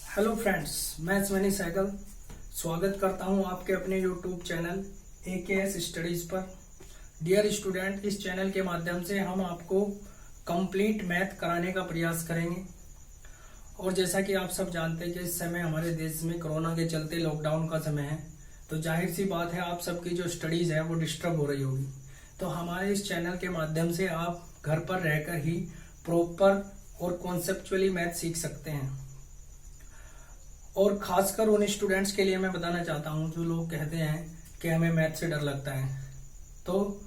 Hello friends, मैं स्वनी सहगल स्वागत करता हूं आपके अपने यूट्यूब चैनल AKS स्टडीज पर। डियर स्टूडेंट, इस चैनल के माध्यम से हम आपको कंप्लीट मैथ कराने का प्रयास करेंगे। और जैसा कि आप सब जानते हैं कि इस समय हमारे देश में कोरोना के चलते लॉकडाउन का समय है, तो जाहिर सी बात है आप सबकी जो स्टडीज़ है वो डिस्टर्ब हो रही होगी। तो हमारे इस चैनल के माध्यम से आप घर पर रहकर ही प्रॉपर और कॉन्सेप्चुअली मैथ सीख सकते हैं। और खासकर उन स्टूडेंट्स के लिए मैं बताना चाहता हूं जो लोग कहते हैं कि हमें मैथ से डर लगता है, तो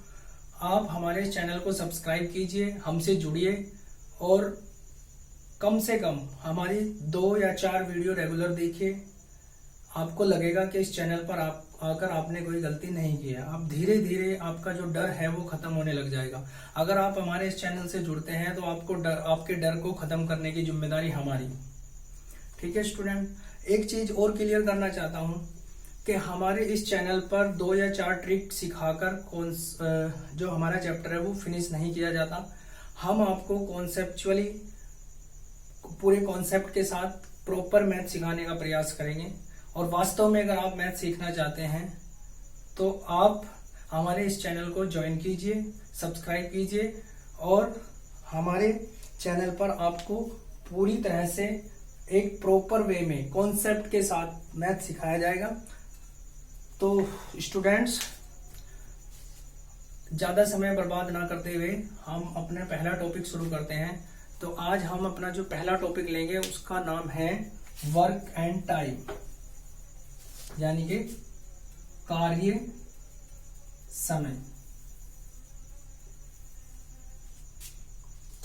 आप हमारे चैनल को सब्सक्राइब कीजिए, हमसे जुड़िए और कम से कम हमारी 2 या 4 वीडियो रेगुलर देखिए। आपको लगेगा कि इस चैनल पर आप आकर आपने कोई गलती नहीं की है। आप धीरे धीरे आपका जो डर है वो खत्म होने लग जाएगा। अगर आप हमारे इस चैनल से जुड़ते हैं तो आपके डर को खत्म करने की जिम्मेदारी हमारी। ठीक है स्टूडेंट, एक चीज और क्लियर करना चाहता हूं कि हमारे इस चैनल पर 2 या 4 ट्रिक सिखाकर जो हमारा चैप्टर है वो फिनिश नहीं किया जाता। हम आपको कॉन्सेप्चुअली पूरे कॉन्सेप्ट के साथ प्रॉपर मैथ सिखाने का प्रयास करेंगे। और वास्तव में अगर आप मैथ सीखना चाहते हैं तो आप हमारे इस चैनल को ज्वाइन कीजिए, सब्सक्राइब कीजिए और हमारे चैनल पर आपको पूरी तरह से एक प्रॉपर वे में कॉन्सेप्ट के साथ मैथ सिखाया जाएगा। तो स्टूडेंट्स, ज्यादा समय बर्बाद ना करते हुए हम अपना पहला टॉपिक शुरू करते हैं। तो आज हम अपना जो पहला टॉपिक लेंगे उसका नाम है वर्क एंड टाइम, यानी कि कार्य समय।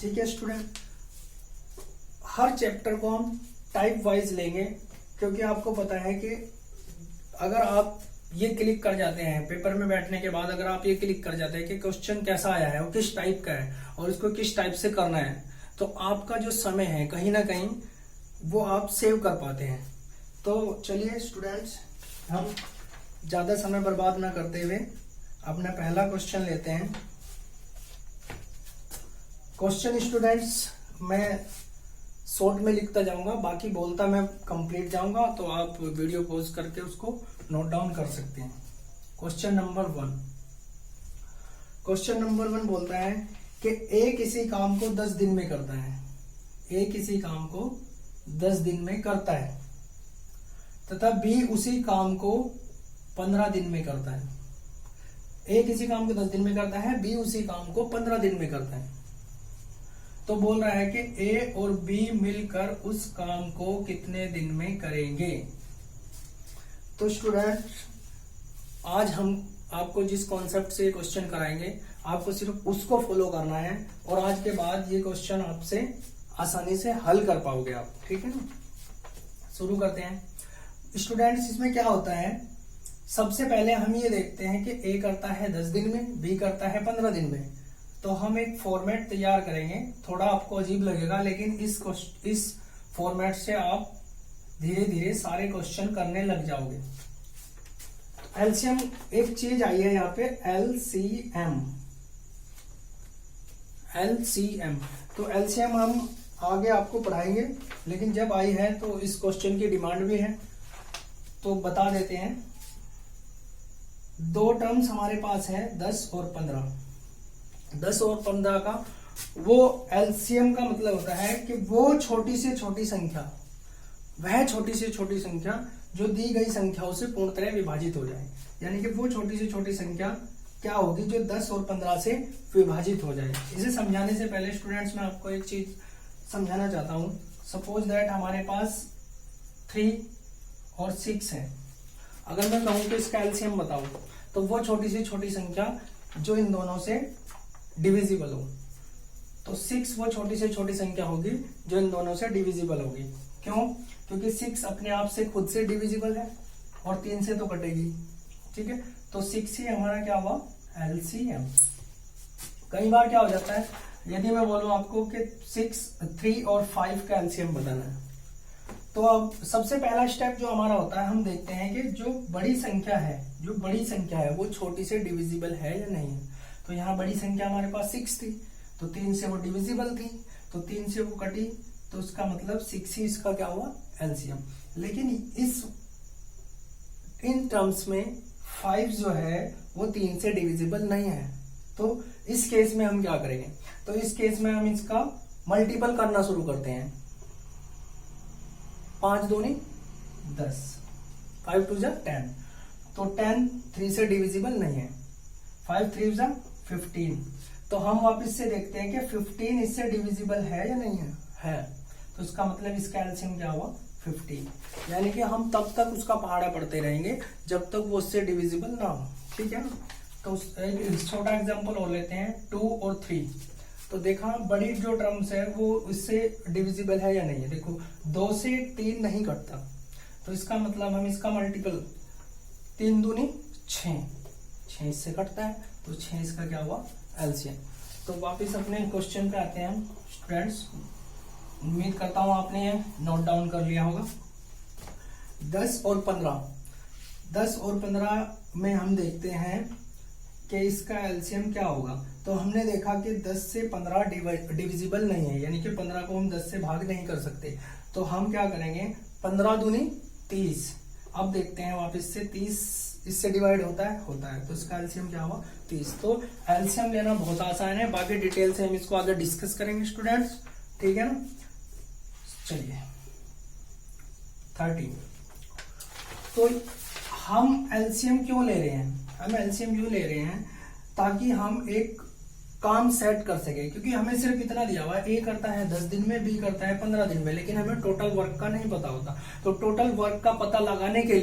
ठीक है स्टूडेंट, हर चैप्टर को हम टाइप वाइज लेंगे, क्योंकि आपको पता है कि अगर आप ये क्लिक कर जाते हैं पेपर में बैठने के बाद, अगर आप ये क्लिक कर जाते हैं कि क्वेश्चन कैसा आया है और किस टाइप का है और इसको किस टाइप से करना है, तो आपका जो समय है कहीं ना कहीं वो आप सेव कर पाते हैं। तो चलिए स्टूडेंट्स, हम ज्यादा समय बर्बाद ना करते हुए अपना पहला क्वेश्चन लेते हैं। क्वेश्चन स्टूडेंट्स मैं शॉर्ट में लिखता जाऊंगा, बाकी बोलता मैं कंप्लीट जाऊंगा, तो आप वीडियो पॉज करके उसको नोट डाउन कर सकते हैं। क्वेश्चन नंबर 1 बोलता है कि ए किसी काम को 10 दिन में करता है। ए किसी काम को 10 दिन में करता है तथा बी उसी काम को 15 दिन में करता है। ए किसी काम को 10 दिन में करता है, बी उसी काम को 15 दिन में करता है। तो बोल रहा है कि ए और बी मिलकर उस काम को कितने दिन में करेंगे। तो स्टूडेंट, आज हम आपको जिस कॉन्सेप्ट से क्वेश्चन कराएंगे आपको सिर्फ उसको फॉलो करना है और आज के बाद ये क्वेश्चन आपसे आसानी से हल कर पाओगे आप। ठीक है ना, शुरू करते हैं स्टूडेंट्स। इसमें क्या होता है, सबसे पहले हम ये देखते हैं कि ए करता है 10 दिन में, बी करता है 15 दिन में। तो हम एक फॉर्मेट तैयार करेंगे, थोड़ा आपको अजीब लगेगा लेकिन इस फॉर्मेट से आप धीरे धीरे सारे क्वेश्चन करने लग जाओगे। एलसीएम एक चीज आई है यहाँ पे, एलसीएम। तो एलसीएम हम आगे आपको पढ़ाएंगे, लेकिन जब आई है तो इस क्वेश्चन की डिमांड भी है, तो बता देते हैं। 2 टर्म्स हमारे पास है 10 और 15। 10 और 15 का वो एलसीएम का मतलब होता है कि वो छोटी से छोटी संख्या, वह छोटी से छोटी संख्या जो दी गई संख्याओं से पूर्णतः विभाजित हो जाए। यानी कि वो छोटी से छोटी संख्या क्या होगी जो 10 और 15 से विभाजित हो जाए। इसे समझाने से पहले स्टूडेंट्स मैं आपको एक चीज समझाना चाहता हूं। सपोज दैट हमारे पास 3 और 6 है। अगर मैं कहूं कि इसका एलसीएम बताओ, तो वो छोटी से छोटी संख्या जो इन दोनों से डिविजिबल हो। तो 6 वो छोटी से छोटी संख्या होगी जो इन दोनों से डिविजिबल होगी। क्यों? क्योंकि 6 अपने आप से खुद से डिविजिबल है और 3 से तो कटेगी। ठीक है, तो 6 ही हमारा क्या हुआ, एलसीएम। कई बार क्या हो जाता है, यदि मैं बोलूं आपको कि 6, 3 और 5 का एलसीएम बताना है, तो अब सबसे पहला स्टेप जो हमारा होता है, हम देखते हैं कि जो बड़ी संख्या है वो छोटी से डिविजिबल है या नहीं है। तो यहाँ बड़ी संख्या हमारे पास 6 थी, तो 3 से वो डिविजिबल थी, तो 3 से वो कटी तो उसका मतलब 6 ही इसका क्या हुआ एलसीएम। लेकिन इन टर्म्स में 5 जो है वो 3 से डिविजिबल नहीं है। तो इस केस में हम क्या करेंगे, तो इस केस में हम इसका मल्टीपल करना शुरू करते हैं। 5 दूनी 10, 5 2 जा 10, तो 10 3 से डिविजिबल नहीं है। 5 3 जा 15, तो हम वापस से देखते हैं कि 15 इससे डिविजिबल है या नहीं है। तो इसका मतलब इसका एलसीएम क्या हुआ 15। यानी कि हम तब तक उसका पहाड़ा पढ़ते रहेंगे जब तक वो उससे डिविजिबल ना हो, ठीक है ना। तो एक छोटा एग्जांपल और लेते हैं 2 और 3। तो देखा बड़ी जो टर्म्स है वो इससे डिविजिबल है या नहीं है। देखो 2 से 3 नहीं कटता, तो इसका मतलब हम इसका मल्टीपल 3 दूनी 6, 6 इससे कटता है, तो 6 इसका क्या हुआ एलसीएम। तो वापस अपने क्वेश्चन पे आते हैं स्टूडेंट्स। उम्मीद करता हूं आपने ये नोट डाउन कर लिया होगा। 10 और 15 में हम देखते हैं कि इसका एलसीएम क्या होगा। तो हमने देखा कि 10 से 15 डिविजिबल नहीं है, यानी कि 15 को हम 10 से भाग नहीं कर सकते। तो हम क्या करेंगे 15 दूनी 30। अब देखते हैं वापस से 30 इससे डिवाइड होता है, तो इसका एलसीएम क्या हुआ 30। तो एलसीएम लेना बहुत आसान है, बाकी डिटेल से हम इसको आगे डिस्कस करेंगे स्टूडेंट्स, ठीक है ना। चलिए 13। तो हम एलसीएम क्यों ले रहे हैं, हम एलसीएम क्यों ले रहे हैं, ताकि हम एक काम सेट कर सके। क्योंकि हमें सिर्फ इतना दिया हुआ है, ए करता है 10 दिन में, बी करता है 15 दिन में, लेकिन हमें टोटल वर्क का नहीं पता होता। तो टोटल वर्क का पता लगाने के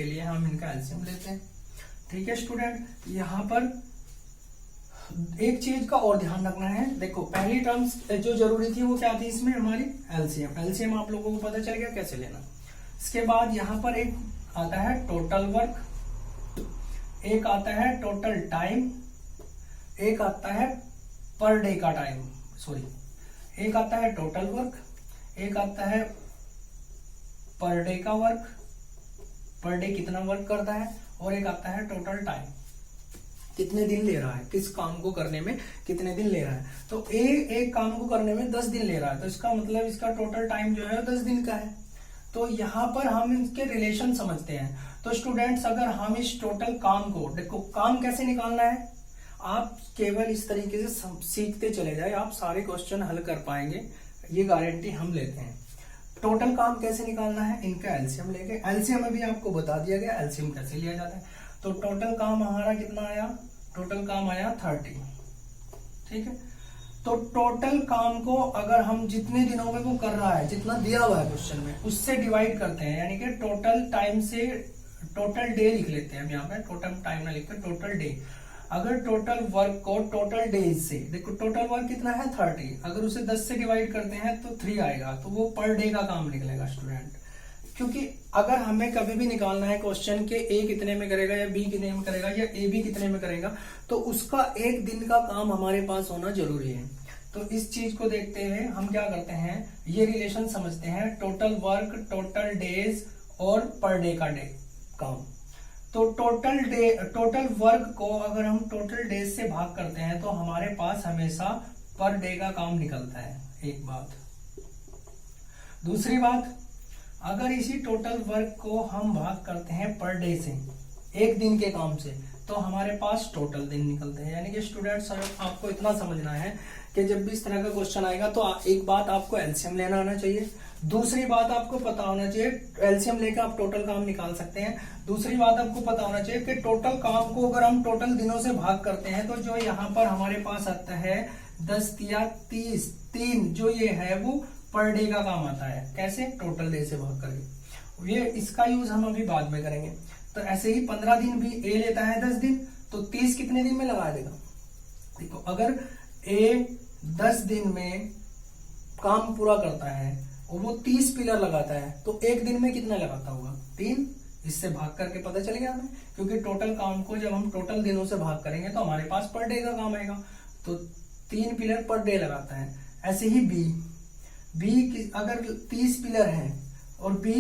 लिए हम इनका एलसीएम लेते हैं, ठीक है स्टूडेंट। यहाँ पर एक चीज का और ध्यान रखना है। देखो पहली टर्म्स जो जरूरी थी वो क्या थी इसमें हमारी एलसीएम आप लोगों को पता चल गया कैसे लेना। इसके बाद यहाँ पर एक आता है टोटल वर्क, एक आता है टोटल टाइम, एक आता है पर डे का टाइम, एक आता है टोटल वर्क, एक आता है पर डे का वर्क, पर डे कितना वर्क करता है, और एक आता है टोटल टाइम, कितने दिन ले रहा है, किस काम को करने में कितने दिन ले रहा है। तो एक काम को करने में 10 दिन ले रहा है, तो इसका मतलब इसका टोटल टाइम जो है 10 दिन का है। तो यहाँ पर हम इसके रिलेशन समझते हैं। तो स्टूडेंट्स अगर हम इस टोटल काम को, देखो काम कैसे निकालना है, आप केवल इस तरीके से सीखते चले जाए, आप सारे क्वेश्चन हल कर पाएंगे, ये गारंटी हम लेते हैं। टोटल काम कैसे निकालना है, इनका एलसीएम लेके, एलसीएम अभी आपको बता दिया गया एलसीएम कैसे लिया जाता है। तो टोटल काम हमारा कितना आया, टोटल काम आया 30, ठीक है। तो टोटल काम को अगर हम जितने दिनों में वो कर रहा है, जितना दिया हुआ है क्वेश्चन में, उससे डिवाइड करते हैं, यानी कि टोटल टाइम से टोटल डे लिख लेते हैं। यहाँ पे टोटल टाइम ना लिखकर टोटल डे, अगर टोटल वर्क को टोटल डेज से, देखो टोटल वर्क कितना है 30, अगर उसे 10 से डिवाइड करते हैं तो 3 आएगा, तो वो पर डे का काम निकलेगा स्टूडेंट। क्योंकि अगर हमें कभी भी निकालना है क्वेश्चन के ए कितने में करेगा या बी कितने में करेगा या ए बी कितने में करेगा, तो उसका एक दिन का काम हमारे पास होना जरूरी है। तो इस चीज को देखते हुए हम क्या करते हैं, ये रिलेशन समझते हैं, टोटल वर्क, टोटल डेज और पर डे का डे काम। तो टोटल वर्क को अगर हम टोटल डेज से भाग करते हैं तो हमारे पास हमेशा पर डे का काम निकलता है, एक बात। दूसरी बात, अगर इसी टोटल वर्क को हम भाग करते हैं पर डे से, एक दिन के काम से, तो हमारे पास टोटल दिन निकलते हैं। यानी कि स्टूडेंट्स आपको इतना समझना है कि जब भी इस तरह का क्वेश्चन आएगा तो एक बात आपको एलसीएम लेना आना चाहिए, दूसरी बात आपको पता होना चाहिए, एलसीएम लेकर आप टोटल काम निकाल सकते हैं। दूसरी बात आपको पता होना चाहिए कि टोटल काम को अगर हम टोटल दिनों से भाग करते हैं तो जो यहाँ पर हमारे पास आता है 10 या 30, 3 जो ये है वो पर डे का काम आता है। कैसे, टोटल डे से भाग करके। ये इसका यूज हम अभी बाद में करेंगे। तो ऐसे ही 15 दिन भी ए लेता है 10 दिन, तो 30 कितने दिन में लगा देगा। देखो अगर ए 10 दिन में काम पूरा करता है और वो 30 पिलर लगाता है तो एक दिन में कितना लगाता होगा, 3। इससे भाग करके पता चल गया हमें, क्योंकि टोटल काम को जब हम टोटल दिनों से भाग करेंगे तो हमारे पास पर डे का काम आएगा, तो 3 पिलर पर डे लगाता है। ऐसे ही बी अगर 30 पिलर है और बी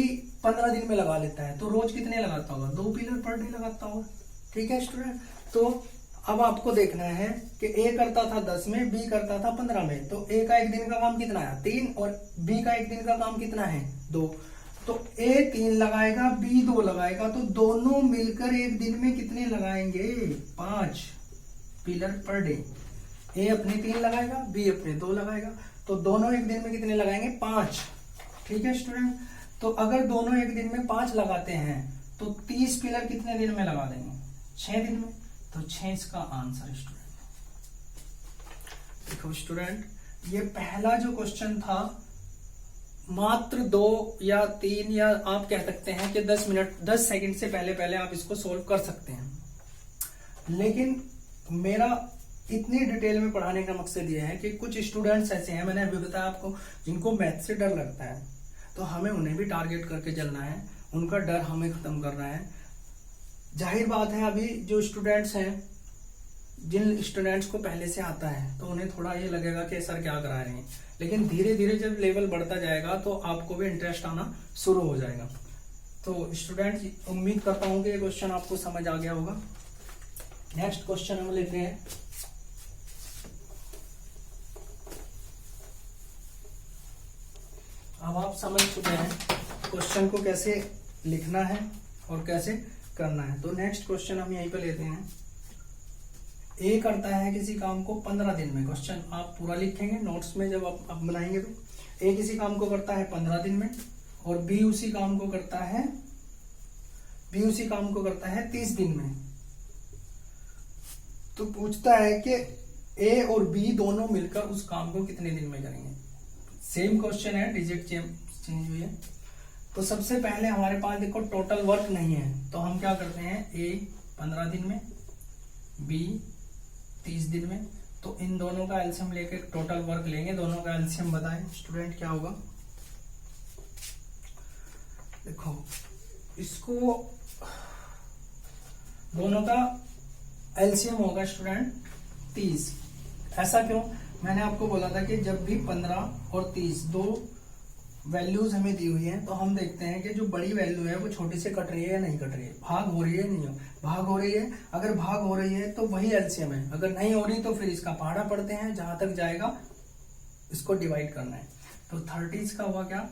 15 दिन में लगा लेता है तो रोज कितने लगाता होगा, 2 पिलर पर डे लगाता होगा। ठीक है स्टूडेंट, तो अब आपको देखना है कि ए करता था 10 में, बी करता था 15 में, तो ए का एक दिन का काम कितना है 3 और बी का एक दिन का काम कितना है 2। तो ए 3 लगाएगा, बी 2 लगाएगा, तो दोनों मिलकर एक दिन में कितने लगाएंगे 5 पिलर पर डे। ए अपने 3 लगाएगा, बी अपने 2 लगाएगा, तो दोनों एक दिन में कितने लगाएंगे 5। ठीक है स्टूडेंट, तो अगर दोनों एक दिन में 5 लगाते हैं तो 30 पिलर कितने दिन में लगा देंगे 6 दिन में। तो 6 इसका आंसर स्टूडेंट। देखो स्टूडेंट, ये पहला जो क्वेश्चन था मात्र 2 या 3 या आप कह सकते हैं कि 10 सेकंड से पहले पहले आप इसको सोल्व कर सकते हैं, लेकिन मेरा इतनी डिटेल में पढ़ाने का मकसद ये है कि कुछ स्टूडेंट्स ऐसे हैं, मैंने अभी बताया आपको, जिनको मैथ से डर लगता है, तो हमें उन्हें भी टारगेट करके चलना है, उनका डर हमें खत्म करना है। जाहिर बात है अभी जो स्टूडेंट्स हैं, जिन स्टूडेंट्स को पहले से आता है तो उन्हें थोड़ा ये लगेगा कि सर क्या करा रहे हैं, लेकिन धीरे धीरे जब लेवल बढ़ता जाएगा तो आपको भी इंटरेस्ट आना शुरू हो जाएगा। तो स्टूडेंट्स, उम्मीद करता हूँ कि ये क्वेश्चन आपको समझ आ गया होगा। नेक्स्ट क्वेश्चन हम लेते हैं। अब आप समझ चुके हैं क्वेश्चन को कैसे लिखना है और कैसे करना है। तो नेक्स्ट क्वेश्चन हम यहीं पे लेते हैं। ए करता है किसी काम को 15 दिन में। क्वेश्चन आप पूरा लिखेंगे नोट्स में जब आप बनाएंगे। तो ए किसी काम को करता है 15 दिन में और बी उसी काम को करता है 30 दिन में। तो पूछता है कि ए और बी दोनों मिलकर उस काम को कितने दिन में करेंगे। सेम क्वेश्चन है, डिजिट चेंज हुई है। तो सबसे पहले हमारे पास देखो टोटल वर्क नहीं है, तो हम क्या करते हैं, ए 15 दिन में, बी 30 दिन में, तो इन दोनों का एलसीएम लेके टोटल वर्क लेंगे। दोनों का एलसीएम बताएं स्टूडेंट क्या होगा। देखो इसको दोनों का एलसीएम होगा स्टूडेंट 30। ऐसा क्यों, मैंने आपको बोला था कि जब भी 15 और 30 दो वैल्यूज हमें दी हुई हैं तो हम देखते हैं कि जो बड़ी वैल्यू है वो छोटी से कट रही है या नहीं कट रही है, भाग हो रही है नहीं हो, भाग हो रही है। अगर भाग हो रही है तो वही एलसीएम है, अगर नहीं हो रही तो फिर इसका पहाड़ा पढ़ते हैं, जहां तक जाएगा इसको डिवाइड करना है। तो 30 का हुआ क्या,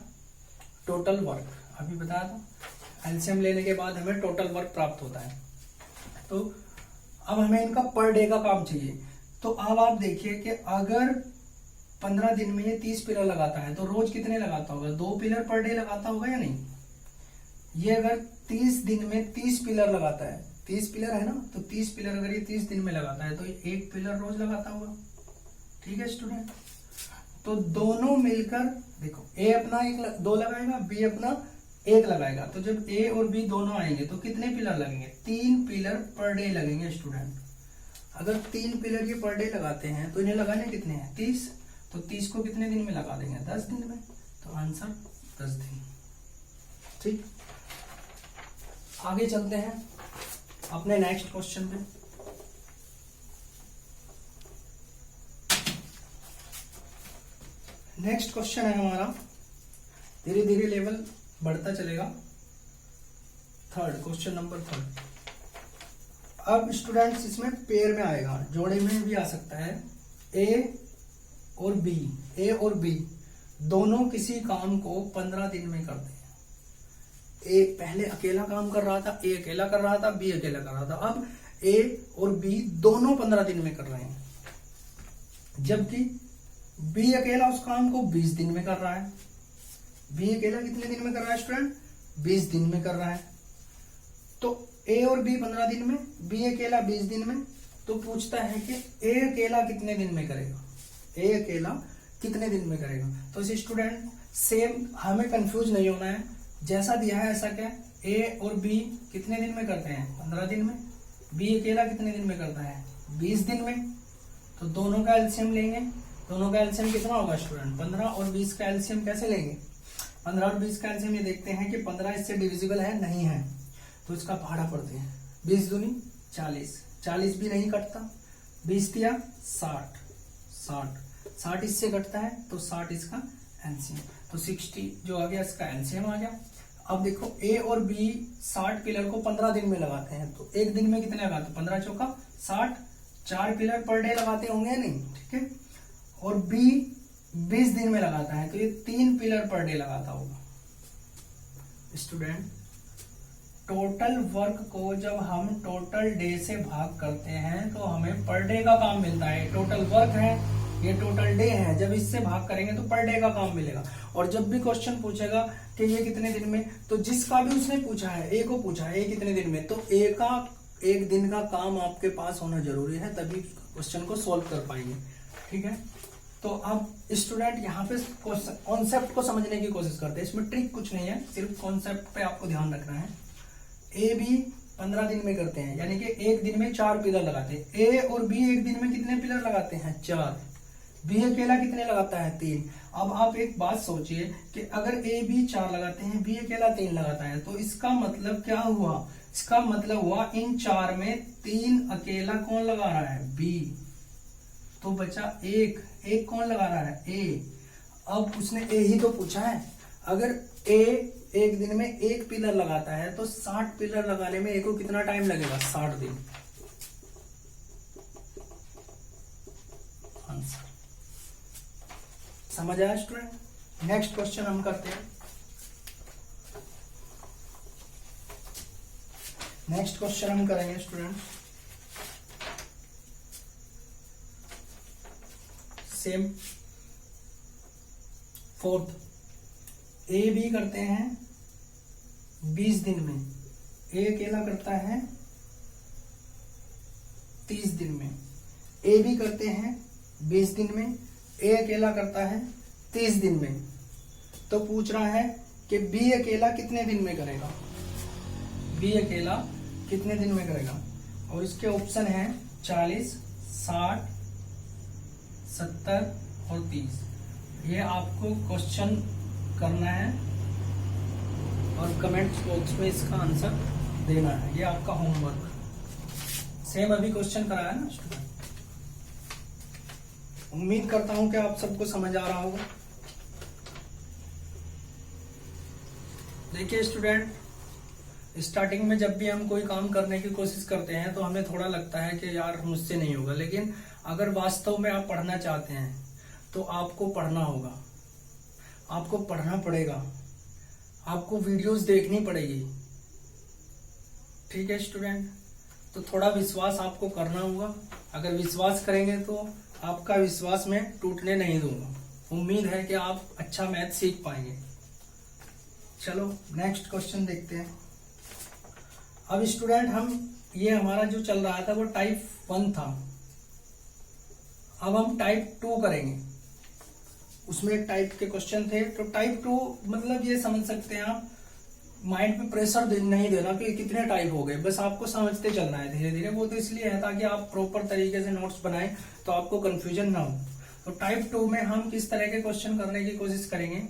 टोटल वर्क। अभी बताया था एलसीएम लेने के बाद हमें टोटल वर्क प्राप्त होता है। तो अब हमें इनका पर डे का काम चाहिए। तो अब आप देखिए कि अगर 15 दिन में ये 30 पिलर लगाता है तो रोज कितने लगाता होगा, 2 पिलर पर डे लगाता होगा या नहीं। ये अगर 30 दिन में 30 पिलर लगाता है, 30 पिलर है ना, तो 30 पिलर अगर ये 30 दिन में लगाता है तो ये 1 पिलर रोज लगाता होगा। ठीक है स्टूडेंट, तो दोनों मिलकर देखो ए अपना 2 लगाएगा, बी अपना 1 लगाएगा। तो जब ए और बी दोनों आएंगे तो कितने पिलर लगेंगे, 3 पिलर पर डे लगेंगे स्टूडेंट। अगर 3 पिलर ये पर डे लगाते हैं तो इन्हें लगाने कितने हैं 30, तो 30 को कितने दिन में लगा देंगे 10 दिन में। तो आंसर 10 दिन। ठीक, आगे चलते हैं अपने नेक्स्ट क्वेश्चन पे। नेक्स्ट क्वेश्चन है हमारा, धीरे धीरे लेवल बढ़ता चलेगा। Question number 3। अब स्टूडेंट्स इसमें पेयर में आएगा, जोड़े में भी आ सकता है। ए और बी दोनों किसी काम को 15 दिन में करते हैं। ए पहले अकेला काम कर रहा था, ए अकेला कर रहा था, बी अकेला कर रहा था। अब ए और बी दोनों 15 दिन में कर रहे हैं, जबकि बी अकेला उस काम को 20 दिन में कर रहा है। बी अकेला कितने दिन में कर रहा है स्टूडेंट, 20 दिन में कर रहा है। तो ए और बी 15 दिन में, बी अकेला 20 दिन में। तो पूछता है कि ए अकेला कितने दिन में करेगा, ए अकेला कितने दिन में करेगा। तो स्टूडेंट सेम, हमें कंफ्यूज नहीं होना है, जैसा दिया है ऐसा क्या, ए और बी कितने दिन में करते हैं 15 दिन में, बी अकेला कितने दिन में करता है 20 दिन में। तो दोनों का एलसीएम लेंगे। दोनों का एलसीएम कितना होगा स्टूडेंट, 15 और 20 का एलसीएम कैसे लेंगे, 15 और 20 का एलसीएम ये देखते हैं कि 15 इससे डिविजिबल है नहीं है, तो इसका पहाड़ा पढ़ते हैं। 20 दूनी 40, 40 भी नहीं कटता, 20 दिया 60, 60 इससे कटता है तो 60 इसका एलसीएम। तो 60 जो आ गया इसका एलसीएम आ गया। अब देखो ए और बी 60 पिलर को 15 दिन में लगाते हैं, तो एक दिन में कितने लगाते हैं, 15 चौका 60, 4 पिलर पर डे लगाते होंगे नहीं, ठीक है। और बी 20 दिन में लगाता है, तो ये 3 पिलर पर डे लगाता होगा। स्टूडेंट, टोटल वर्क को जब हम टोटल डे से भाग करते हैं तो हमें पर डे का काम मिलता है। टोटल वर्क है, ये टोटल डे है, जब इससे भाग करेंगे तो पर डे का काम मिलेगा। और जब भी क्वेश्चन पूछेगा कि ये कितने दिन में, तो जिसका भी उसने पूछा है, ए को पूछा है ए कितने दिन में, तो ए का 1 दिन का काम आपके पास होना जरूरी है, तभी क्वेश्चन को सोल्व कर पाएंगे, ठीक है। तो अब स्टूडेंट यहाँ पे कॉन्सेप्ट को समझने की कोशिश करते हैं, इसमें ट्रिक कुछ नहीं है, सिर्फ कॉन्सेप्ट पे आपको ध्यान रखना है। ए बी 15 दिन में करते हैं, यानी कि 1 दिन में 4 पिलर लगाते हैं। ए और बी 1 दिन में कितने पिलर लगाते हैं? 4। बी अकेला कितने लगाता है? 3। अब आप एक बात सोचिए कि अगर ए बी 4 लगाते हैं, बी अकेला 3 लगाता है, तो इसका मतलब क्या हुआ? इसका मतलब हुआ इन 4 में 3 अकेला कौन लगा रहा है? बी। तो बचा 1 कौन लगा रहा है? ए। अब उसने ए ही तो पूछा है। अगर ए 1 दिन में 1 पिलर लगाता है तो 60 पिलर लगाने में ए को कितना टाइम लगेगा? 60 दिन। आंसर समझ आया स्टूडेंट? नेक्स्ट क्वेश्चन हम करते हैं। नेक्स्ट क्वेश्चन हम करेंगे student same 4th। A B करते हैं 20 दिन में, ए अकेला करता है 30 दिन में। ए बी करते हैं 20 दिन में, ए अकेला करता है 30 दिन में। तो पूछ रहा है कि बी अकेला कितने दिन में करेगा? बी अकेला कितने दिन में करेगा? और इसके ऑप्शन हैं 40, 60, 70 और 30। ये आपको क्वेश्चन करना है और कमेंट बॉक्स में इसका आंसर देना है, ये आपका होमवर्क। सेम अभी क्वेश्चन कराया ना स्टूडेंट। उम्मीद करता हूं कि आप सबको समझ आ रहा होगा। देखिए स्टूडेंट, स्टार्टिंग में जब भी हम कोई काम करने की कोशिश करते हैं तो हमें थोड़ा लगता है कि यार मुझसे नहीं होगा, लेकिन अगर वास्तव में आप पढ़ना चाहते हैं तो आपको पढ़ना होगा, आपको पढ़ना पड़ेगा, आपको वीडियोस देखनी पड़ेगी, ठीक है स्टूडेंट। तो थोड़ा विश्वास आपको करना होगा। अगर विश्वास करेंगे तो आपका विश्वास मैं टूटने नहीं दूंगा। उम्मीद है कि आप अच्छा मैथ सीख पाएंगे। चलो नेक्स्ट क्वेश्चन देखते हैं। अब स्टूडेंट ये हमारा जो चल रहा था वो टाइप 1 था। अब हम टाइप 2 करेंगे। उसमें एक टाइप के क्वेश्चन थे, तो टाइप 2 मतलब ये समझ सकते हैं आप, माइंड पे प्रेशर नहीं देना कि कितने टाइप हो गए, बस आपको समझते चलना है धीरे धीरे। वो तो इसलिए है ताकि आप प्रॉपर तरीके से नोट्स बनाएं तो आपको कंफ्यूजन ना हो। तो टाइप 2 में हम किस तरह के क्वेश्चन करने की कोशिश करेंगे,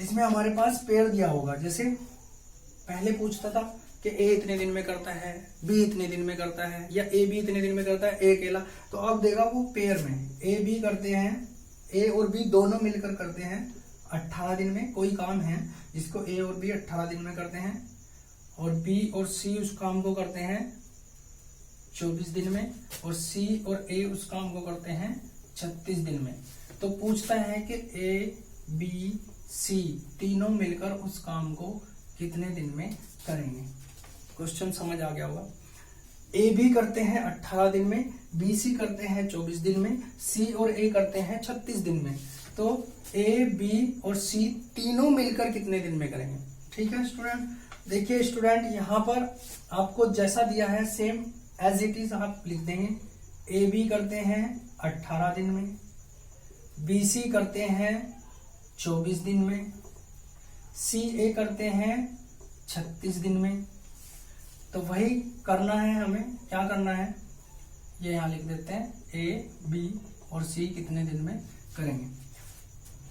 इसमें हमारे पास पेयर दिया होगा। जैसे पहले पूछता था कि ए इतने दिन में करता है, बी इतने दिन में करता है, या ए बी इतने दिन में करता है, ए अकेला। तो अब देगा वो पेयर में ए बी करते हैं, ए और बी दोनों मिलकर करते हैं 18 दिन में। कोई काम है जिसको ए और बी 18 दिन में करते हैं, और बी और सी उस काम को करते हैं 24 दिन में, और सी और ए उस काम को करते हैं 36 दिन में। तो पूछता है कि ए बी सी तीनों मिलकर उस काम को कितने दिन में करेंगे। क्वेश्चन समझ आ गया होगा। ए बी करते हैं 18 दिन में, बी सी करते हैं 24 दिन में, सी और ए करते हैं 36 दिन में। तो ए बी और सी तीनों मिलकर कितने दिन में करेंगे, ठीक है स्टूडेंट। देखिए स्टूडेंट, यहाँ पर आपको जैसा दिया है सेम एज इट इज आप लिख देंगे। ए बी करते हैं 18 दिन में, बी सी करते हैं 24 दिन में, सी ए करते हैं 36 दिन में। तो वही करना है हमें। क्या करना है ये यहाँ लिख देते हैं, ए बी और सी कितने दिन में करेंगे।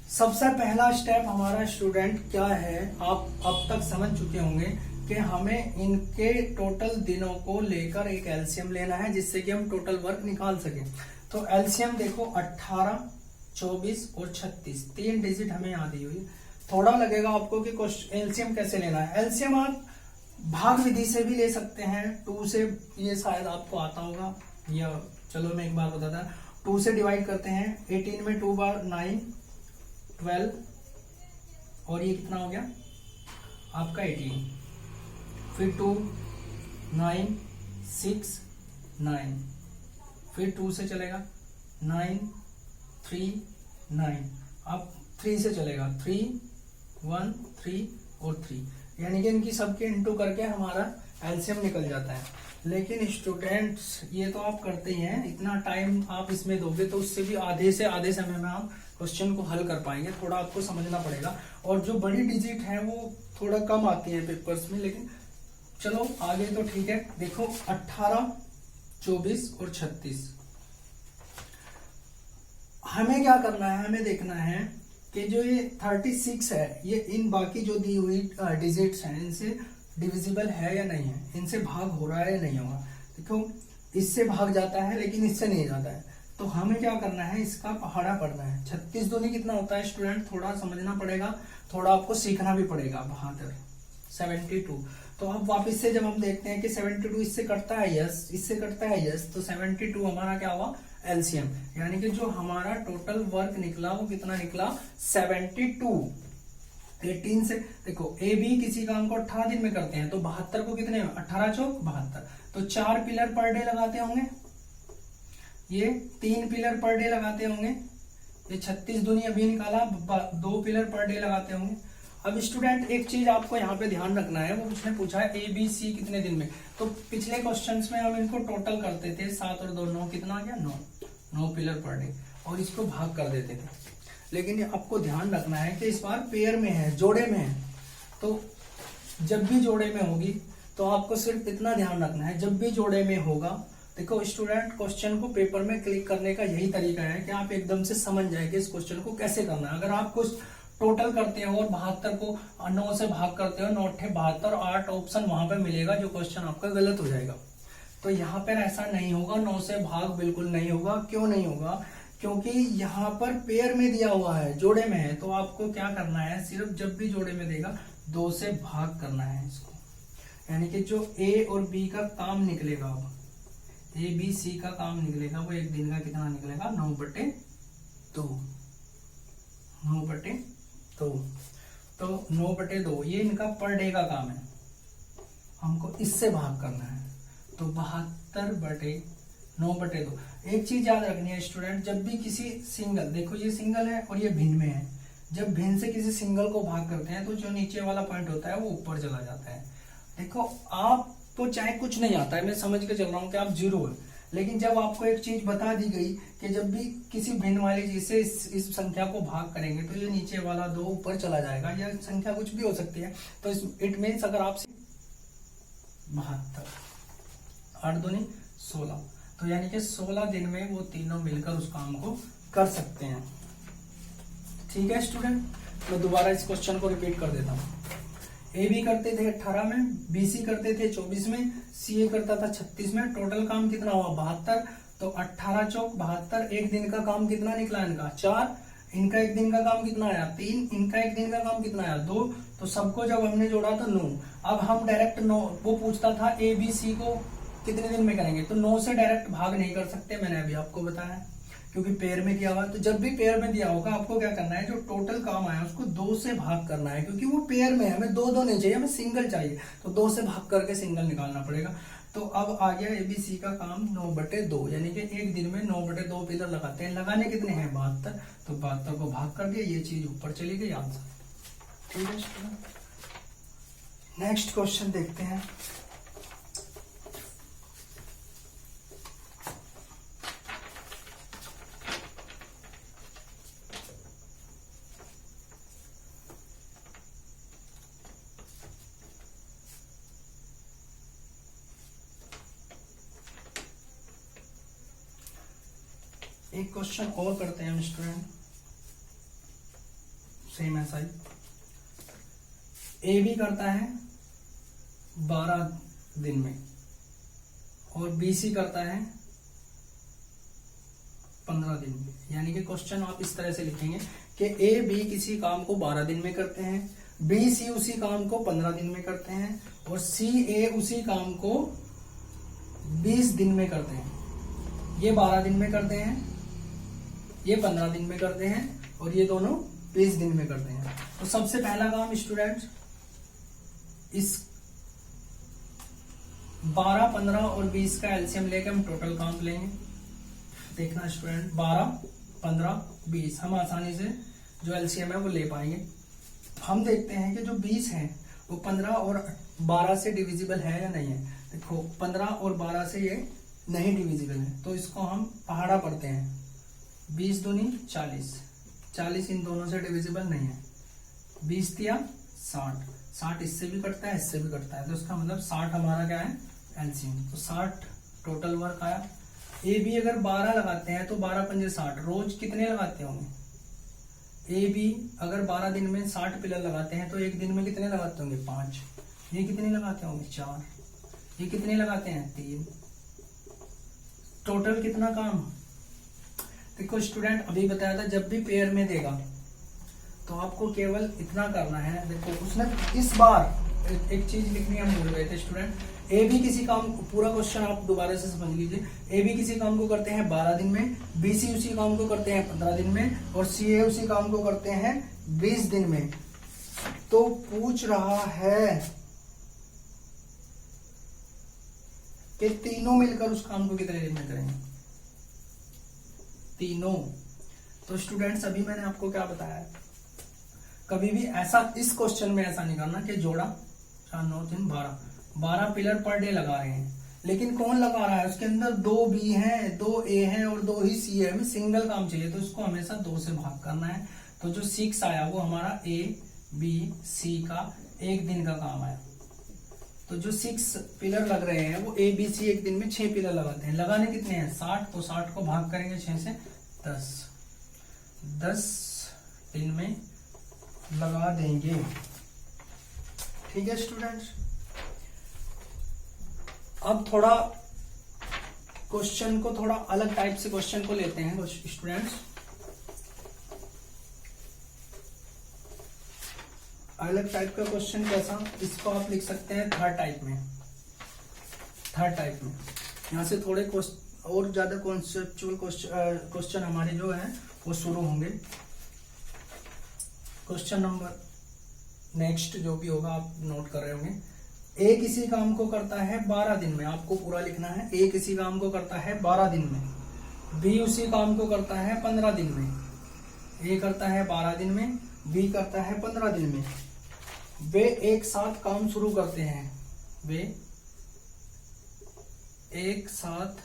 सबसे पहला स्टेप हमारा स्टूडेंट क्या है, आप अब तक समझ चुके होंगे कि हमें इनके टोटल दिनों को लेकर एक एलसीएम लेना है जिससे कि हम टोटल वर्क निकाल सकें। तो एलसीएम देखो 18, 24 और 36 3 डिजिट हमें यहाँ दी हुई। थोड़ा लगेगा आपको कि एलसीएम कैसे लेना है। एलसीएम आप भाग विधि से भी ले सकते हैं, 2 से, ये शायद आपको आता होगा, या चलो मैं एक बार बताता, 2 से डिवाइड करते हैं, 18 में 2 बार 9, 12, और ये कितना हो गया आपका 18, फिर 2, 9, 6, 9, फिर 2 से चलेगा 9, 3, 9, अब 3 से चलेगा 3, 1, 3 और 3, यानी कि इनकी सबके इंटू करके हमारा एलसीएम निकल जाता है। लेकिन स्टूडेंट्स ये तो आप करते ही हैं, इतना टाइम आप इसमें दोगे तो उससे भी आधे से आधे समय में आप क्वेश्चन को हल कर पाएंगे, थोड़ा आपको समझना पड़ेगा। और जो बड़ी डिजिट है वो थोड़ा कम आती है पेपर्स में, लेकिन चलो आगे तो ठीक है। देखो 18, 24 और 36, हमें क्या करना है, हमें देखना है कि जो ये 36 है ये इन बाकी जो दी हुई डिजिट्स हैं इनसे डिविजिबल है या नहीं है, इनसे भाग हो रहा है या नहीं होगा। देखो इससे भाग जाता है लेकिन इससे नहीं जाता है, तो हमें क्या करना है, इसका पहाड़ा पढ़ना है। 36 दूनी कितना होता है स्टूडेंट, थोड़ा समझना पड़ेगा, थोड़ा आपको सीखना भी पड़ेगा। 72, 72, तो अब वापस से जब हम देखते हैं कि 72 इससे कटता है यस, इससे कटता है यस, तो 72 हमारा क्या हुआ एलसीएम, यानी कि जो हमारा टोटल वर्क निकला वो कितना निकला 72। 18 से देखो ए बी किसी काम को 18 दिन में करते हैं, तो 72 को कितने 18 चौक 72, तो 4 पिलर पर डे लगाते होंगे, ये 3 पिलर पर डे लगाते होंगे, ये 36 दूनी अभी निकाला, 2 पिलर पर डे लगाते होंगे। अब स्टूडेंट एक चीज आपको यहाँ पे ध्यान रखना है, वो उसने पूछा है ए बी सी कितने दिन में, तो पिछले क्वेश्चंस में हम इनको टोटल करते थे, 7 और 2 9, कितना आ गया 9 पिलर पर डे, और इसको भाग कर देते थे। लेकिन आपको ध्यान रखना है कि इस बार पेयर में है, जोड़े में है, तो जब भी जोड़े में होगी तो आपको सिर्फ इतना ध्यान रखना है, जब भी जोड़े में होगा। देखो स्टूडेंट क्वेश्चन को पेपर में क्लिक करने का यही तरीका है कि आप एकदम से समझ जाए कि इस क्वेश्चन को कैसे करना है। अगर आप कुछ टोटल करते हो और 72 को 9 से भाग करते हो, 9 8 72, 8 ऑप्शन वहां पे मिलेगा, जो क्वेश्चन आपका गलत हो जाएगा। तो यहाँ पर ऐसा नहीं होगा, 9 से भाग बिल्कुल नहीं होगा। क्यों नहीं होगा, क्योंकि यहाँ पर पेयर में दिया हुआ है, जोड़े में है, तो आपको क्या करना है, सिर्फ जब भी जोड़े में देगा 2 से भाग करना है इसको, यानी कि जो ए और बी का काम निकलेगा, अब ए बी सी का काम निकलेगा, वो एक दिन का कितना निकलेगा 9/2, 9/2, तो 9/2 ये इनका पर डे का काम है, हमको इससे भाग करना है, तो 72/9/2। एक चीज याद रखनी है स्टूडेंट, जब भी किसी सिंगल, देखो ये सिंगल है और ये भिन्न में है, जब भिन्न से किसी सिंगल को भाग करते हैं तो जो नीचे वाला पॉइंट होता है वो ऊपर चला जाता है। देखो आप तो चाहे कुछ नहीं आता है, मैं समझ के चल रहा हूँ कि आप 0 है, लेकिन जब आपको एक चीज बता दी गई कि जब भी किसी भिन्न वाली चीज से इस संख्या को भाग करेंगे तो ये नीचे वाला 2 ऊपर चला जाएगा, यह संख्या कुछ भी हो सकती है। तो इट मीन्स अगर आप 72, 8 दूनी 16, तो यानी कि 16 दिन में वो तीनों मिलकर उस काम को कर सकते हैं। ठीक है स्टूडेंट, मैं दोबारा इस क्वेश्चन को रिपीट कर देता हूँ। ए बी करते थे 18 में, बी सी करते थे 24 में, सी ए करता था 36 में, टोटल काम कितना हुआ 72, तो 18 चौक 72, एक दिन का काम कितना निकला इनका 4, इनका एक दिन का काम कितना आया 3, इनका एक दिन का काम कितना आया 2, तो सबको जब हमने जोड़ा तो 9। अब हम डायरेक्ट 9, वो पूछता था ए बी सी को कितने दिन में करेंगे, तो 9 से डायरेक्ट भाग नहीं कर सकते, मैंने अभी आपको बताया, क्योंकि पेयर में दिया हुआ। तो जब भी पेयर में दिया होगा आपको क्या करना है, जो टोटल काम आया उसको 2 से भाग करना है, क्योंकि वो पेयर में है, हमें 2 नहीं चाहिए, हमें सिंगल चाहिए, तो 2 से भाग करके सिंगल निकालना पड़ेगा। तो अब आ गया एबीसी का काम 9/2, यानी कि एक दिन में 9/2 पिलर लगाते हैं। लगाने कितने हैं 72, तो 72 को भाग करके ये चीज ऊपर चली गई, आंसर। ठीक है, नेक्स्ट क्वेश्चन देखते हैं। एक क्वेश्चन और करते हैं स्टूडेंट, सेम ऐसा ही। ए बी करता है 12 दिन में और बी सी करता है 15 दिन में, यानी कि क्वेश्चन आप इस तरह से लिखेंगे कि ए बी किसी काम को 12 दिन में करते हैं, बी सी उसी काम को 15 दिन में करते हैं, और सी ए उसी काम को 20 दिन में करते हैं। ये 12 दिन में करते हैं, ये 15 दिन में करते हैं, और ये दोनों 20 दिन में करते हैं। तो सबसे पहला काम स्टूडेंट्स, इस 12, 15 और 20 का एलसीएम लेके हम टोटल काम लेंगे। देखना स्टूडेंट, 12, 15, 20 हम आसानी से जो एलसीएम है वो ले पाएंगे। हम देखते हैं कि जो 20 है वो 15 और 12 से डिविजिबल है या नहीं है। देखो 15 और 12 से ये नहीं डिविजिबल है, तो इसको हम पहाड़ा पढ़ते हैं। 20 दूनी 40, 40 इन दोनों से डिविजिबल नहीं है। 20 दिया 60, 60 इससे भी कटता है, इससे भी कटता है, तो इसका मतलब 60 हमारा क्या है एलसीएम। तो 60 टोटल वर्क आया। ए बी अगर 12 लगाते हैं तो 12 पंजे 60, रोज कितने लगाते होंगे? ए बी अगर 12 दिन में 60 पिलर लगाते हैं तो एक दिन में कितने लगाते होंगे? 5। ये कितने लगाते होंगे? 4। ये कितने लगाते हैं? 3। टोटल कितना काम? देखो स्टूडेंट, अभी बताया था जब भी पेयर में देगा तो आपको केवल इतना करना है। देखो उसने इस बार एक चीज लिखनी हम भूल गए थे स्टूडेंट। ए भी किसी काम, पूरा क्वेश्चन आप दोबारा से समझ लीजिए। ए भी किसी काम को करते हैं 12 दिन में, बी सी उसी काम को करते हैं 15 दिन में, और सी ए उसी काम को करते हैं 20 दिन में। तो पूछ रहा है कि तीनों मिलकर उस काम को कितने दिन में करेंगे? तीनों। तो स्टूडेंट्स अभी मैंने आपको क्या बताया है, कभी भी ऐसा इस क्वेश्चन में ऐसा नहीं करना कि जोड़ा 4, 9, 3, 12 पिलर पर डे लगा रहे हैं, लेकिन कौन लगा रहा है? उसके अंदर 2 बी हैं, 2 ए हैं और 2 ही सी है। हमें सिंगल काम चाहिए तो उसको हमेशा 2 से भाग करना है। तो जो 6 आया वो हमारा ए बी सी का एक दिन का काम आया। तो जो 6 पिलर लग रहे हैं वो ए बी सी एक दिन में 6 पिलर लगाते हैं। लगाने कितने हैं? 60। तो 60 को भाग करेंगे 6 से, 10 दिन में लगा देंगे। ठीक है स्टूडेंट्स। अब थोड़ा क्वेश्चन को, थोड़ा अलग टाइप से क्वेश्चन को लेते हैं स्टूडेंट्स। अलग टाइप का क्वेश्चन कैसा? इसको आप लिख सकते हैं थर्ड टाइप में। थर्ड टाइप में यहां से थोड़े और ज्यादा कॉन्सेप्चुअल क्वेश्चन हमारे जो है वो शुरू होंगे। क्वेश्चन नंबर नेक्स्ट जो भी होगा आप नोट कर रहे होंगे। ए किसी काम को करता है 12 दिन में, आपको पूरा लिखना है। ए किसी काम को करता है 12 दिन में, बी उसी काम को करता है 15 दिन में। ए करता है 12 दिन में, बी करता है 15 दिन में। वे एक साथ काम शुरू करते हैं, वे एक साथ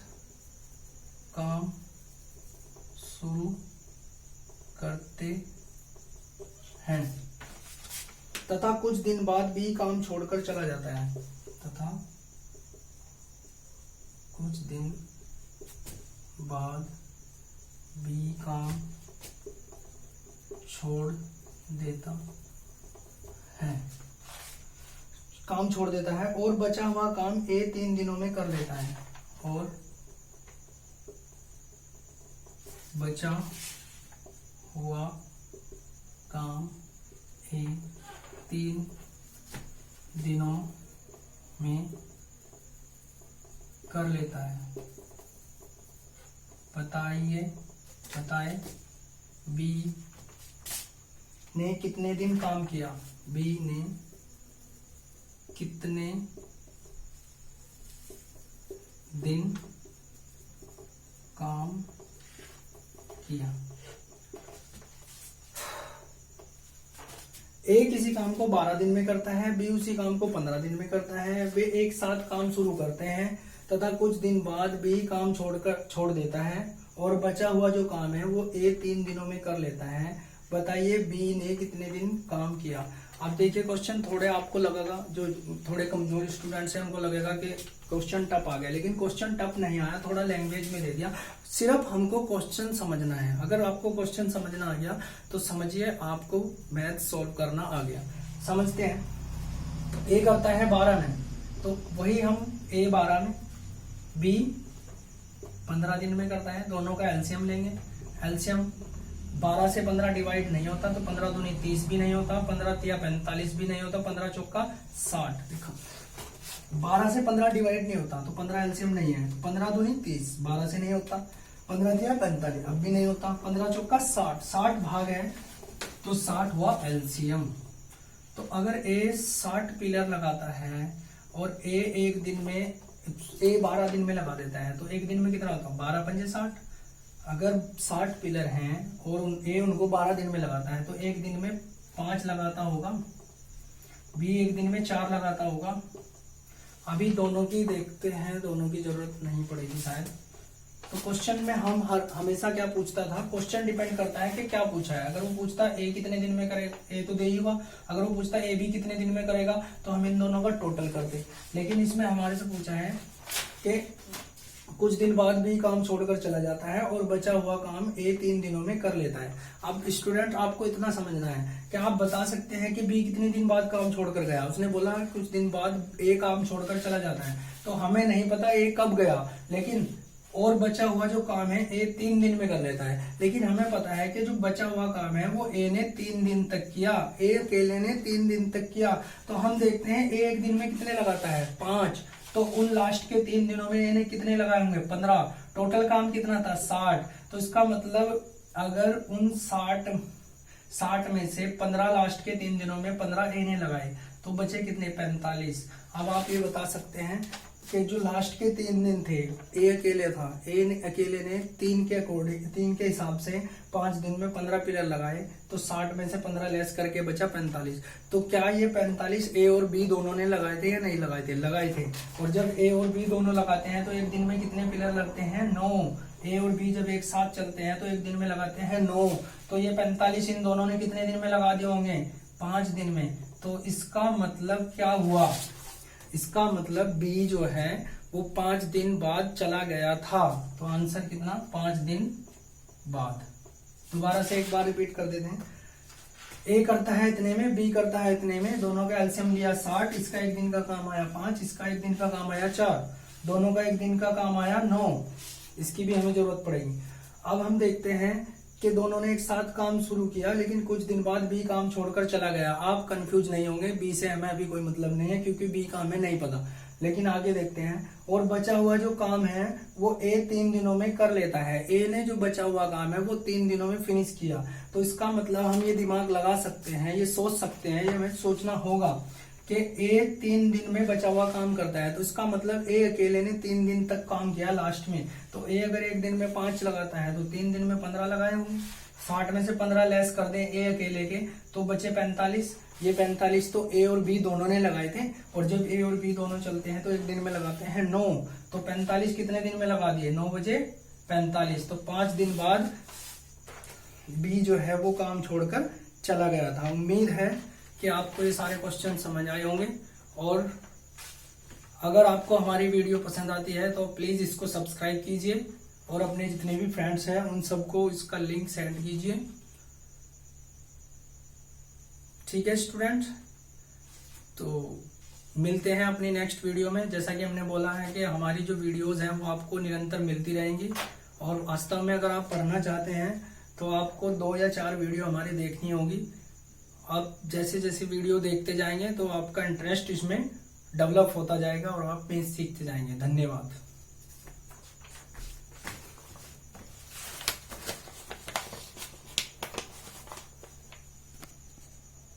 काम शुरू करते हैं तथा कुछ दिन बाद बी काम छोड़कर चला जाता है। तथा कुछ दिन बाद बी काम छोड़ देता है, काम छोड़ देता है और बचा हुआ काम ए 3 दिनों में कर लेता है। और बचा हुआ काम ए 3 दिनों में कर लेता है। बताए बी ने कितने दिन काम किया? बी ने कितने दिन काम किया? ए किसी काम को 12 दिन में करता है, बी उसी काम को 15 दिन में करता है। वे एक साथ काम शुरू करते हैं तथा कुछ दिन बाद बी काम छोड़ देता है और बचा हुआ जो काम है वो ए 3 दिनों में कर लेता है। बताइए बी ने कितने दिन काम किया? अब देखिए क्वेश्चन थोड़े आपको लगेगा, जो थोड़े कमजोर स्टूडेंट्स हैं उनको लगेगा कि क्वेश्चन टफ आ गया, लेकिन क्वेश्चन टफ नहीं आया, थोड़ा लैंग्वेज में दे दिया। सिर्फ हमको क्वेश्चन समझना है। अगर आपको क्वेश्चन समझना आ गया तो समझिए आपको मैथ सॉल्व करना आ गया। समझते हैं। ए करता है 12 में, तो वही हम ए 12 में, बी 15 दिन में करता है। दोनों का एलसीएम लेंगे। एलसीएम 12 से 15 डिवाइड नहीं होता, तो 15 दूनी 30 भी नहीं होता, 15 तिया 45 भी नहीं होता, 15 चौका 60। देखो 12 से 15 डिवाइड नहीं होता, तो 15 एलसीएम नहीं है। 15 दूनी 30, 12 से नहीं होता। 15 दिया 45, अब भी नहीं होता। 15 चौका 60, 60 भाग है तो 60 हुआ एलसीएम। तो अगर ए 60 पिलर लगाता है और ए एक दिन में, ए 12 दिन में लगा देता है, तो एक दिन में कितना होता है? 12 पंजे 60। अगर 60 पिलर हैं और ए उनको 12 दिन में लगाता है, तो एक दिन में 5 लगाता होगा, बी एक दिन में 4 लगाता होगा। अभी दोनों की देखते हैं, दोनों की जरूरत नहीं पड़ेगी शायद। तो क्वेश्चन में हम हमेशा क्या पूछता था, क्वेश्चन डिपेंड करता है कि क्या पूछा है। अगर वो पूछता ए कितने दिन में करेगा, ए तो दे ही हुआ। अगर वो पूछता ए भी कितने दिन में करेगा, तो हम इन दोनों का टोटल करते। लेकिन इसमें हमारे से पूछा है कि कुछ दिन बाद भी काम छोड़कर चला जाता है और बचा हुआ काम ए 3 दिनों में कर लेता है। अब स्टूडेंट आपको इतना समझना है कि आप बता सकते हैं कि बी कितने दिन बाद काम छोड़कर गया। उसने बोला कुछ दिन बाद ए काम छोड़कर चला जाता है, तो हमें नहीं पता ए कब गया, लेकिन और बचा हुआ जो काम है ए 3 दिन में कर लेता है। लेकिन हमें पता है कि जो बचा हुआ काम है वो ए ने 3 दिन तक किया, ए अकेले ने 3 दिन तक किया। तो हम देखते हैं ए एक दिन में कितने लगाता है? 5। तो उन लास्ट के 3 दिनों में ए ने कितने लगाए होंगे? 15। टोटल काम कितना था? 60। तो इसका मतलब अगर उन 60 में से 15 लास्ट के 3 दिनों में 15 ए ने लगाए, तो बचे कितने? 45। अब आप ये बता सकते हैं कि जो लास्ट के 3 दिन थे ए अकेले था, अकेले ने 3 के हिसाब से 5 दिन में 15 पिलर लगाए, तो 60 में से 15 लेस करके बचा 45। तो क्या ये 45 ए और बी दोनों ने लगाए थे या नहीं लगाए थे? लगाए थे। और जब ए और बी दोनों लगाते हैं तो एक दिन में कितने पिलर लगते हैं? 9। ए और बी जब एक साथ चलते हैं तो एक दिन में लगाते हैं 9। तो ये 45 इन दोनों ने कितने दिन में लगा दिए होंगे? 5 दिन में। तो इसका मतलब क्या हुआ? इसका मतलब बी जो है वो 5 दिन बाद चला गया था। तो आंसर कितना? 5 दिन बाद। दोबारा से एक बार रिपीट कर देते हैं। ए करता है इतने में, बी करता है इतने में, दोनों का एलसीएम लिया 60। इसका एक दिन का काम आया 5, इसका एक दिन का काम आया 4, दोनों का एक दिन का काम आया 9। इसकी भी हमें जरूरत पड़ेगी। अब हम देखते हैं कि दोनों ने एक साथ काम शुरू किया, लेकिन कुछ दिन बाद बी काम छोड़कर चला गया। आप कंफ्यूज नहीं होंगे, बी से हमें अभी कोई मतलब नहीं है क्योंकि बी का हमें नहीं पता। लेकिन आगे देखते हैं। और बचा हुआ जो काम है वो ए 3 दिनों में कर लेता है। ए ने जो बचा हुआ काम है वो 3 दिनों में फिनिश किया। तो इसका मतलब हम ये दिमाग लगा सकते हैं, ये सोच सकते हैं, ये हमें सोचना होगा कि ए 3 दिन में बचा हुआ काम करता है। तो इसका मतलब ए अकेले ने 3 दिन तक काम किया लास्ट में। तो ए अगर एक दिन में 5 लगाता है तो 3 दिन में 15 लगाए होंगे। 60 में से 15 लेस कर दें ए अकेले के, तो बचे 45। ये 45 तो ए और बी दोनों ने लगाए थे, और जब ए और बी दोनों चलते हैं तो एक दिन में लगाते हैं 9। तो 45 कितने दिन में लगा दिए? 9 बजे 45। तो 5 दिन बाद बी जो है वो काम छोड़कर चला गया था। उम्मीद है कि आपको ये सारे क्वेश्चन समझ आए होंगे। और अगर आपको हमारी वीडियो पसंद आती है तो प्लीज इसको सब्सक्राइब कीजिए और अपने जितने भी फ्रेंड्स हैं उन सबको इसका लिंक सेंड कीजिए। ठीक है स्टूडेंट, तो मिलते हैं अपनी नेक्स्ट वीडियो में। जैसा कि हमने बोला है कि हमारी जो वीडियोस हैं वो आपको निरंतर मिलती रहेंगी, और वास्तव में अगर आप पढ़ना चाहते हैं तो आपको 2 या 4 वीडियो हमारी देखनी होगी। आप जैसे जैसे वीडियो देखते जाएंगे तो आपका इंटरेस्ट इसमें डेवलप होता जाएगा और आप सीखते जाएंगे। धन्यवाद।